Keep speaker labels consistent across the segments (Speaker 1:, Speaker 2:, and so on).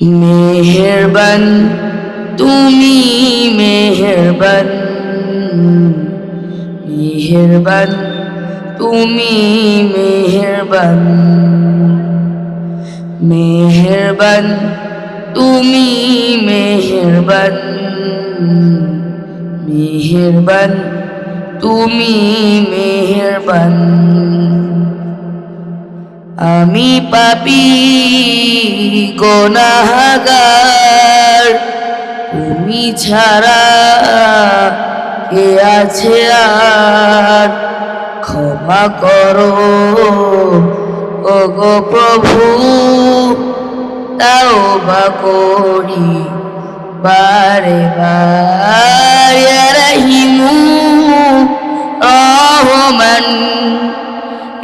Speaker 1: মেহেরবান তুমি মেহেরবান, মেহেরবান তুমি মেহেরবান, মেহেরবান তুমি মেহেরবান, মেহেরবান তুমি মেহেরবান। আমি পাপী গুনাহগার, তুমি ছাড়া কে আছে আর? ক্ষমা করো ওগো প্রভু, তাওবা করি বারে বার। ইয়া রহিমু রহমান,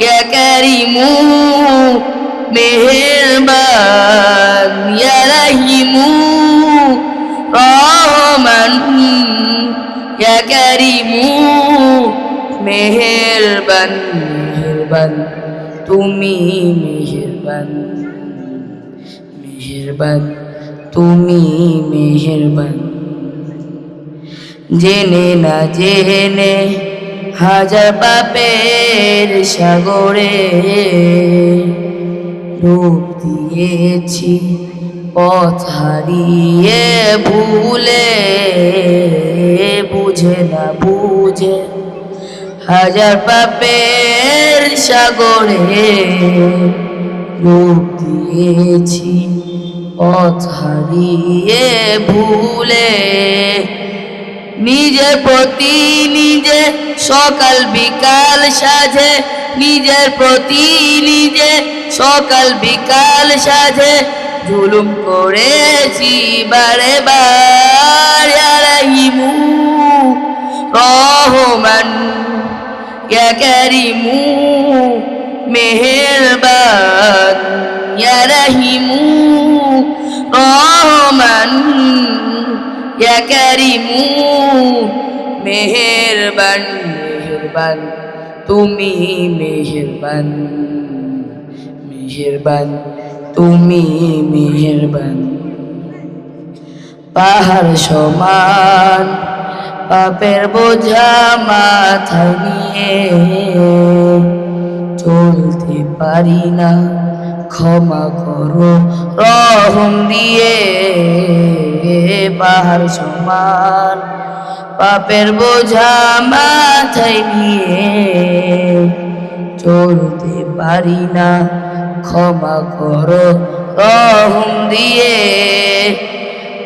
Speaker 1: ইয়া কারিমু মেহেরবান, ইয়া রহিমু রহমান, ইয়া কারিমু মেহেরবান। মেহেরবান তুমি মেহেরবান, মেহেরবান তুমি মেহেরবান। জেনে না জেনে হাজার পাপের সাগরে ডুব দিয়েছি, পথ হারিয়ে ভুলে। বুঝে না বুঝে হাজার পাপের সাগরে ডুব দিয়েছি, পথ হারিয়ে ভুলে। নিজের প্রতি নিজে সকাল বিকাল সাজে, নিজের প্রতি নিজে সকাল বিকাল সাজে জুলুম করেছি বারে বার। ইয়া রহিমু রহমান, ইয়া কারিমু মেহেরবান, ইয়া রহিমু রহমান, ইয়া কারিমু মেহেরবান। মেহেরবান তুমি মেহেরবান, মেহেরবান তুমি মেহেরবান। পাহাড় সমান পাপের বোঝা মাথায় নিয়ে চলতে পারি না, ক্ষমা করো রহম দিয়ে। পাহাড় সমান পাপের বোঝা মাথায় নিয়ে চলতে পারি না, ক্ষমা করো রহম দিয়ে।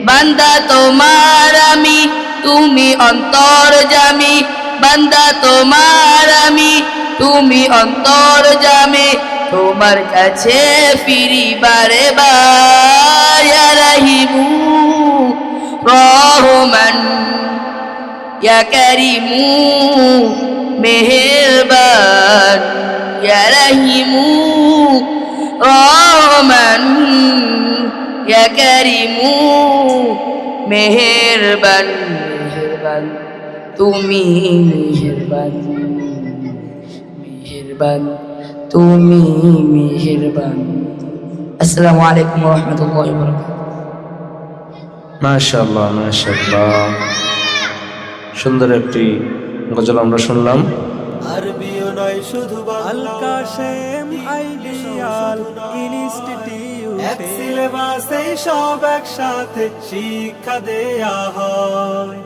Speaker 1: বান্দা তোমার আমি, তুমি অন্তর্যামী, বান্দা তোমার আমি, তুমি অন্তর্যামী। তোমার কাছে ফিরি বারে বার। ইয়া রহিমু রহমান, ইয়া কারিমু মেহেরবান, ইয়া রহিমু রহমান, ইয়া কারিমু মেহেরবান। মেহেরবান তুমি মেহেরবান, মেহেরবান তুমি মেহেরবান। আসসালামু আলাইকুম ওয়া রাহমাতুল্লাহি ওয়া বারাকাতুহু।
Speaker 2: মাশাআল্লাহ মাশাআল্লাহ, সুন্দর একটি গজল আমরা শুনলাম।
Speaker 3: আরবিও নয় শুধু আল কাশেম আইডিয়াল ইনস্টিটিউট, এক সিলেবাসে সব একসাথে শিক্ষা দেয়া হয়।